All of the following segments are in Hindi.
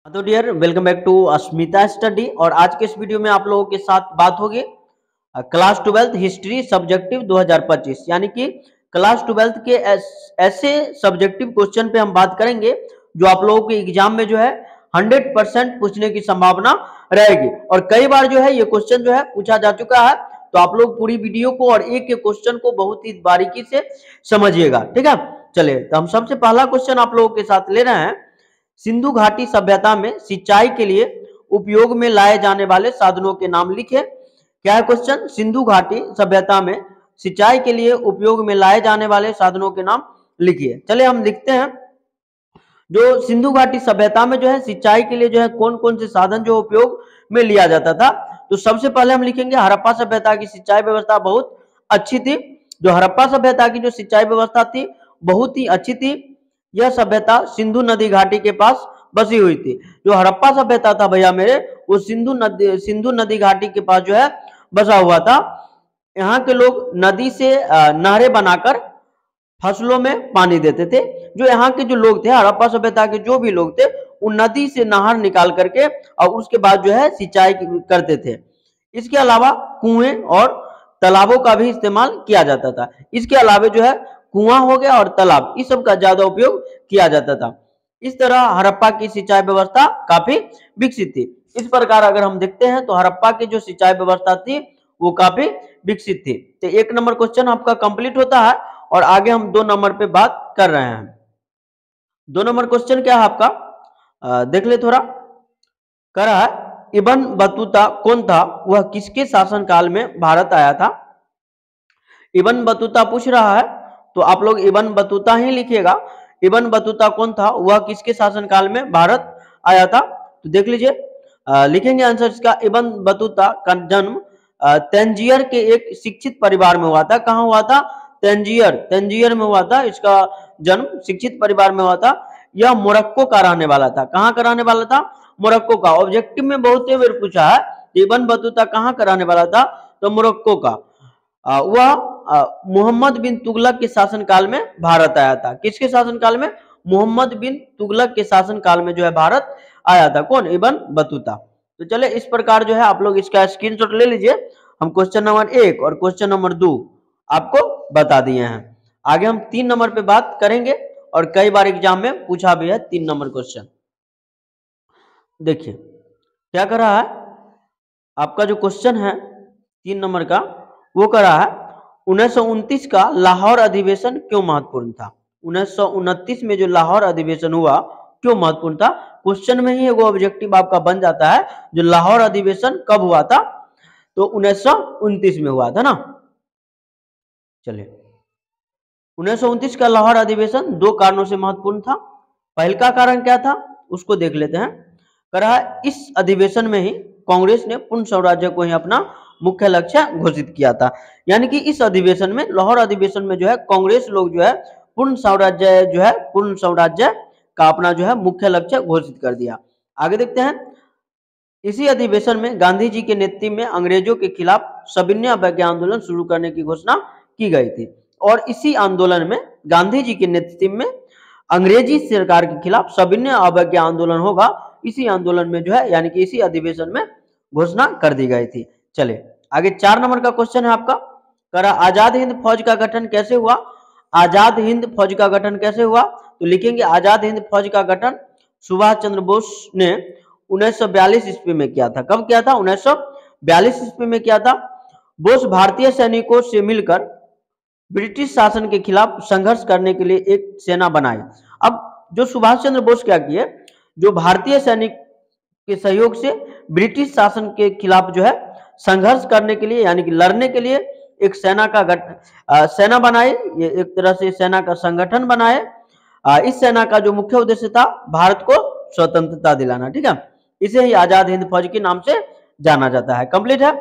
तो dear welcome back to Asmita study. और आज के इस वीडियो में आप लोगों के साथ बात होगी क्लास 12th हिस्ट्री सब्जेक्टिव 2025, यानी कि क्लास 12th के ऐसे सब्जेक्टिव क्वेश्चन पे हम बात करेंगे जो आप लोगों के एग्जाम में जो है 100% पूछने की संभावना रहेगी। और कई बार जो है ये क्वेश्चन जो है पूछा जा चुका है, तो आप लोग पूरी वीडियो को और एक एक क्वेश्चन को बहुत ही बारीकी से समझिएगा, ठीक है। चलिए, तो हम सबसे पहला क्वेश्चन आप लोगों के साथ ले रहे हैं। सिंधु घाटी सभ्यता में सिंचाई के लिए उपयोग में लाए जाने वाले साधनों के नाम लिखे। क्या है क्वेश्चन? सिंधु घाटी सभ्यता में सिंचाई के लिए उपयोग में लाए जाने वाले साधनों के नाम लिखिए। चलिए हम लिखते हैं। जो सिंधु घाटी सभ्यता में जो है सिंचाई के लिए जो है कौन कौन से साधन जो उपयोग में लिया जाता था, तो सबसे पहले हम लिखेंगे हड़प्पा सभ्यता की सिंचाई व्यवस्था बहुत अच्छी थी। जो हड़प्पा सभ्यता की जो सिंचाई व्यवस्था थी बहुत ही अच्छी थी। यह सभ्यता सिंधु नदी घाटी के पास बसी हुई थी। जो हड़प्पा सभ्यता था भैया मेरे, वो सिंधु नदी घाटी के पास जो है बसा हुआ था। यहाँ के लोग नदी से नहरें बनाकर फसलों में पानी देते थे। जो यहाँ के जो लोग थे, हड़प्पा सभ्यता के जो भी लोग थे, वो नदी से नहर निकाल करके और उसके बाद जो है सिंचाई करते थे। इसके अलावा कुएं और तालाबों का भी इस्तेमाल किया जाता था। इसके अलावा जो है कुआं हो गया और तालाब, इस सब का ज्यादा उपयोग किया जाता था। इस तरह हड़प्पा की सिंचाई व्यवस्था काफी विकसित थी। इस प्रकार अगर हम देखते हैं तो हड़प्पा की जो सिंचाई व्यवस्था थी वो काफी विकसित थी। तो 1 नंबर क्वेश्चन आपका कंप्लीट होता है और आगे हम 2 नंबर पे बात कर रहे हैं। 2 नंबर क्वेश्चन क्या है आपका, देख ले थोड़ा। कह रहा है इब्न बतूता कौन था, वह किसके शासनकाल में भारत आया था। इब्न बतूता पूछ रहा है, तो आप लोग इब्न बतूता ही लिखिएगा। इब्न बतूता कौन था, वह किसके शासनकाल में भारत आया था, तो देख लीजिए। लिखेंगे आंसर इसका। इब्न बतूता का जन्म तंजीर के एक शिक्षित परिवार में हुआ था। कहाँ हुआ था? तंजीर में हुआ था। इसका जन्म शिक्षित परिवार में हुआ था। यह मोरक्को का रहने वाला था। कहाँ का रहने वाला था? मोरक्को का। ऑब्जेक्टिव में बहुत बार पूछा है इब्न बतूता कहाँ का रहने वाला था, तो मोरक्को का। वह मोहम्मद बिन तुगलक के शासनकाल में भारत आया था। किसके शासनकाल में? मोहम्मद बिन तुगलक के शासनकाल में जो है भारत आया था। कौन? Ibn Battuta. तो चले, इस प्रकार जो है आप लोग इसका स्क्रीनशॉट ले लीजिए। हम क्वेश्चन नंबर 1 और क्वेश्चन नंबर 2 आपको बता दिए हैं। आगे हम 3 नंबर पे बात करेंगे और कई बार एग्जाम में पूछा भी है 3 नंबर क्वेश्चन। देखिए क्या कर रहा है आपका जो क्वेश्चन है 3 नंबर का, वो कर रहा है 1929 का लाहौर अधिवेशन क्यों महत्वपूर्ण था। 1929 में जो लाहौर अधिवेशन हुआ क्यों महत्वपूर्ण था। क्वेश्चन में ही एगो ऑब्जेक्टिव आपका बन जाता है, जो लाहौर अधिवेशन कब हुआ था, तो 1929 में हुआ था ना। चलिए, 1929 का लाहौर अधिवेशन 2 कारणों से महत्वपूर्ण था। पहला का कारण क्या था उसको देख लेते हैं। कह रहा है इस अधिवेशन में ही कांग्रेस ने पूर्ण स्वराज्य को ही अपना मुख्य लक्ष्य घोषित किया था। यानी कि इस अधिवेशन में, लाहौर अधिवेशन में जो है कांग्रेस लोग जो है पूर्ण स्वराज्य का अपना जो है मुख्य लक्ष्य घोषित कर दिया। आगे देखते हैं। इसी अधिवेशन में गांधी जी के नेतृत्व में अंग्रेजों के खिलाफ सविनय अवज्ञा आंदोलन शुरू करने की घोषणा की गई थी। और इसी आंदोलन में, गांधी जी के नेतृत्व में अंग्रेजी सरकार के खिलाफ सविनय अवज्ञा आंदोलन होगा। इसी आंदोलन में जो है, यानी कि इसी अधिवेशन में घोषणा कर दी गई थी। चले आगे 4 नंबर का क्वेश्चन है आपका। करा आजाद हिंद फौज का गठन कैसे हुआ। आजाद हिंद फौज का गठन कैसे हुआ, तो लिखेंगे आजाद हिंद फौज का गठन सुभाष चंद्र बोस ने 1942 ईस्वी में किया था। कब किया था? 1942 ईस्वी में किया था। बोस भारतीय सैनिकों से मिलकर ब्रिटिश शासन के खिलाफ संघर्ष करने के लिए एक सेना बनाई। अब जो सुभाष चंद्र बोस क्या किए, जो भारतीय सैनिक के सहयोग से ब्रिटिश शासन के खिलाफ जो है संघर्ष करने के लिए, यानी कि लड़ने के लिए एक सेना बनाई। ये एक तरह से सेना का संगठन बनाए। इस सेना का जो मुख्य उद्देश्य था भारत को स्वतंत्रता दिलाना, ठीक है। इसे ही आजाद हिंद फौज के नाम से जाना जाता है। कंप्लीट है।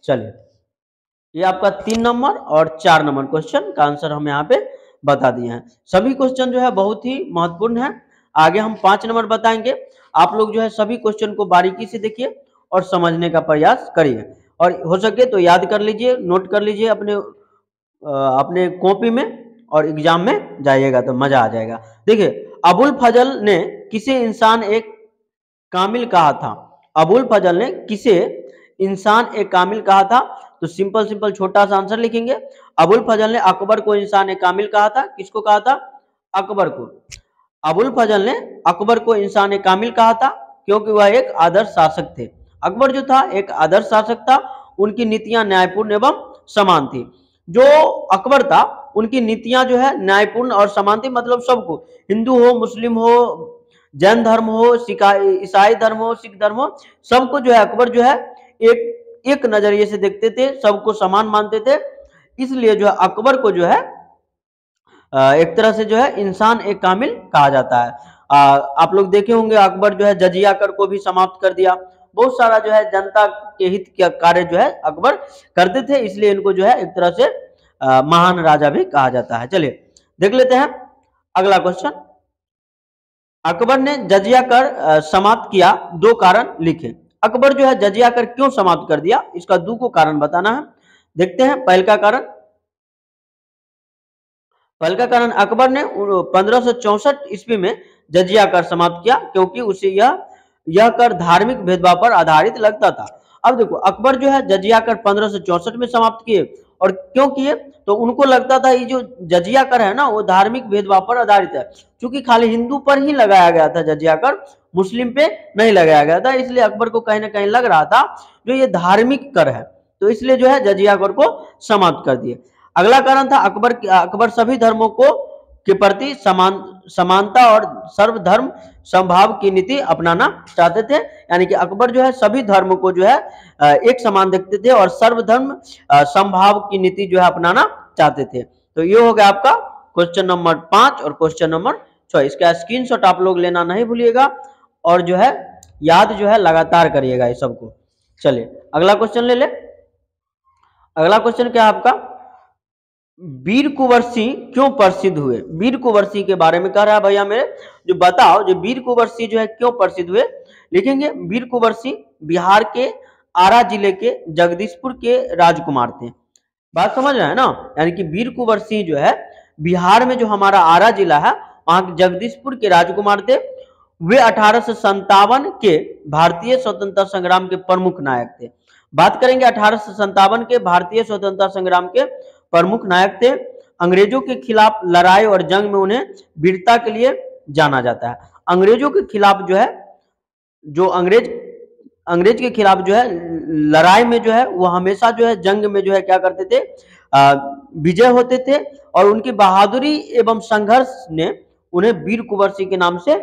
चलिए, ये आपका 3 नंबर और 4 नंबर क्वेश्चन का आंसर हम यहाँ पे बता दिए हैं। सभी क्वेश्चन जो है बहुत ही महत्वपूर्ण है। आगे हम 5 नंबर बताएंगे। आप लोग जो है सभी क्वेश्चन को बारीकी से देखिए और समझने का प्रयास करिए, और हो सके तो याद कर लीजिए, नोट कर लीजिए अपने कॉपी में, और एग्जाम में जाइएगा तो मजा आ जाएगा। देखिए, अबुल फजल ने किसे इंसान एक कामिल कहा था? अबुल फजल ने किसे इंसान ए कामिल कहा था? तो सिंपल सिंपल छोटा सा आंसर लिखेंगे। अबुल फजल ने अकबर को इंसान ए कामिल कहा था। किसको कहा था? अकबर को। अबुल फजल ने अकबर को इंसान ए कामिल कहा था क्योंकि वह एक आदर्श शासक थे। अकबर जो था एक आदर्श शासक था, उनकी नीतियां न्यायपूर्ण एवं समान थी। जो अकबर था उनकी नीतियां जो है न्यायपूर्ण और समान थी, मतलब सबको, हिंदू हो, मुस्लिम हो, जैन धर्म हो, ईसाई धर्म हो, सिख धर्म हो, सबको जो है अकबर जो है एक नजरिए से देखते थे, सबको समान मानते थे। इसलिए जो है अकबर को जो है एक तरह से जो है इंसान एक कामिल कहा जाता है। आप लोग देखे होंगे अकबर जो है जजिया कर को भी समाप्त कर दिया। बहुत सारा जो है जनता के हित के कार्य जो है अकबर करते थे, इसलिए इनको जो है एक तरह से महान राजा भी कहा जाता है। चलिए देख लेते हैं अगला क्वेश्चन। अकबर ने जजिया कर समाप्त किया, दो कारण लिखे। अकबर जो है जजिया कर क्यों समाप्त कर दिया, इसका दो को कारण बताना है। देखते हैं पहला कारण। पहल का कारण अकबर ने 1564 ईस्वी में जजिया कर समाप्त किया क्योंकि उसे यह कर धार्मिक भेदभाव पर आधारित लगता था। अब देखो अकबर जो है जजिया कर 1564 में समाप्त किए, और क्यों किए? तो उनको लगता था ये जो जजिया कर है ना वो धार्मिक भेदभाव पर आधारित है, क्योंकि खाली हिंदू पर ही लगाया गया था जजिया कर, मुस्लिम पे नहीं लगाया गया था। इसलिए अकबर को कहीं ना कहीं लग रहा था जो ये धार्मिक कर है, तो इसलिए जो है जजिया कर को समाप्त कर दिए। अगला कारण था अकबर सभी धर्मों को के प्रति समानता और सर्वधर्म समभाव की नीति अपनाना चाहते थे। यानी कि अकबर जो है सभी धर्म को जो है एक समान देखते थे और सर्वधर्म समभाव की नीति जो है अपनाना चाहते थे। तो ये हो गया आपका क्वेश्चन नंबर 5 और क्वेश्चन नंबर 6। इसका स्क्रीनशॉट आप लोग लेना नहीं भूलिएगा और जो है याद जो है लगातार करिएगा ये सबको। चलिए अगला क्वेश्चन ले ले। अगला क्वेश्चन क्या है आपका? वीर कुंवर सिंह क्यों प्रसिद्ध हुए? वीर कुंवर सिंह के बारे में कह रहा है भैया मेरे, जो बताओ जो वीर कुंवर सिंह जो है क्यों प्रसिद्ध हुए। लिखेंगे वीर कुंवर सिंह बिहार के आरा जिले के जगदीशपुर के राजकुमार थे। बात समझ रहे हैं ना? यानी कि वीर कुंवर सिंह जो है बिहार में जो हमारा आरा जिला है वहां के जगदीशपुर के राजकुमार थे। वे 1857 के भारतीय स्वतंत्रता संग्राम के प्रमुख नायक थे। बात करेंगे 1857 के भारतीय स्वतंत्रता संग्राम के प्रमुख नायक थे। अंग्रेजों के खिलाफ लड़ाई और जंग में उन्हें वीरता के लिए जाना जाता है। अंग्रेजों के खिलाफ जो है, जो अंग्रेज के खिलाफ जो है लड़ाई में जो है वो हमेशा जो है जंग में जो है क्या करते थे, विजय होते थे, और उनकी बहादुरी एवं संघर्ष ने उन्हें वीर कुंवर सिंह के नाम से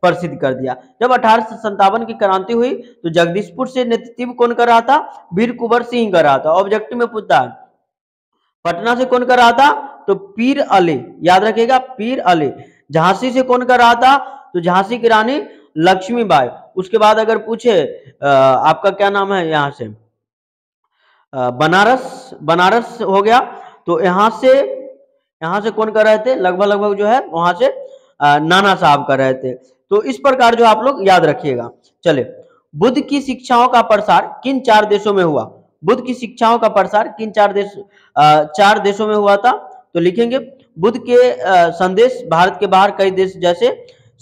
प्रसिद्ध कर दिया। जब 1857 की क्रांति हुई तो जगदीशपुर से नेतृत्व कौन कर रहा था? वीर कुंवर सिंह कर रहा था। ऑब्जेक्टिव में पूछता है पटना से कौन कर रहा था? तो पीर अली, याद रखिएगा पीर अली। झांसी से कौन कर रहा था? तो झांसी की रानी लक्ष्मीबाई। उसके बाद अगर पूछे आपका क्या नाम है, यहाँ से बनारस हो गया, तो यहाँ से कौन कर रहे थे? लगभग जो है वहां से नाना साहब कर रहे थे। तो इस प्रकार जो आप लोग याद रखिएगा। चले, बुद्ध की शिक्षाओं का प्रसार किन 4 देशों में हुआ? बुद्ध की शिक्षाओं का प्रसार किन 4 देशों में हुआ था? तो लिखेंगे बुद्ध के संदेश भारत के बाहर कई देश जैसे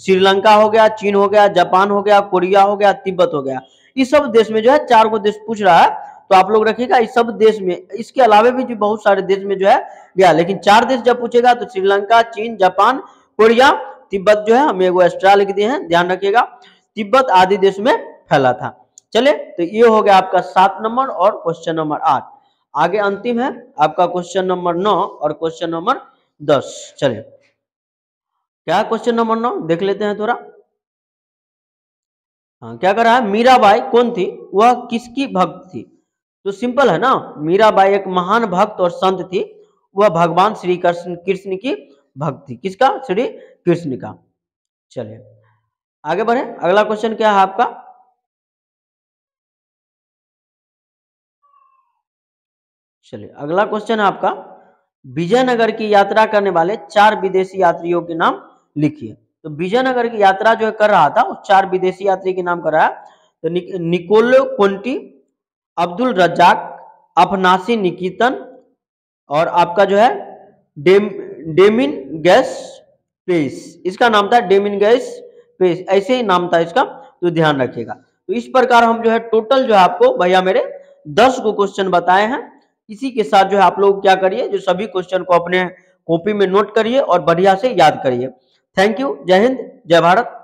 श्रीलंका हो गया, चीन हो गया, जापान हो गया, कोरिया हो गया, तिब्बत हो गया। इस सब देश में जो है 4 को देश पूछ रहा है, तो आप लोग रखिएगा इस सब देश में। इसके अलावा भी जो बहुत सारे देश में जो है गया, लेकिन 4 देश जब पूछेगा तो श्रीलंका, चीन, जापान, कोरिया, तिब्बत जो है हम एगो एक्स्ट्रा लिख दिए हैं, ध्यान रखिएगा। तिब्बत आदि देश में फैला था। चले, तो ये हो गया आपका 7 नंबर और क्वेश्चन नंबर 8। आगे अंतिम है आपका क्वेश्चन नंबर 9 और क्वेश्चन नंबर 10। चले, क्या क्वेश्चन नंबर 9 देख लेते हैं थोड़ा। हाँ, क्या कर रहा है? मीराबाई कौन थी? वह किसकी भक्त थी? तो सिंपल है ना, मीराबाई एक महान भक्त और संत थी। वह भगवान श्री कृष्ण की भक्त थी। किसका? श्री कृष्ण का। चलिए आगे बढ़े। अगला क्वेश्चन क्या है आपका? चलिए अगला क्वेश्चन है आपका, विजयनगर की यात्रा करने वाले 4 विदेशी यात्रियों के नाम लिखिए। तो विजयनगर की यात्रा जो कर रहा था उस 4 विदेशी यात्री के नाम कर रहा है। तो निकोलो कोंटी, अब्दुल रज्जाक, अफनासी निकितन, और आपका जो है डेमिन गैस पेस। इसका नाम था डेमिन गैस पेस, ऐसे ही नाम था इसका तो ध्यान रखिएगा। तो इस प्रकार हम जो है टोटल जो है आपको भैया मेरे 10 को क्वेश्चन बताए हैं। इसी के साथ जो है आप लोग क्या करिए, जो सभी क्वेश्चन को अपने कॉपी में नोट करिए और बढ़िया से याद करिए। Thank you. जय हिंद, जय भारत।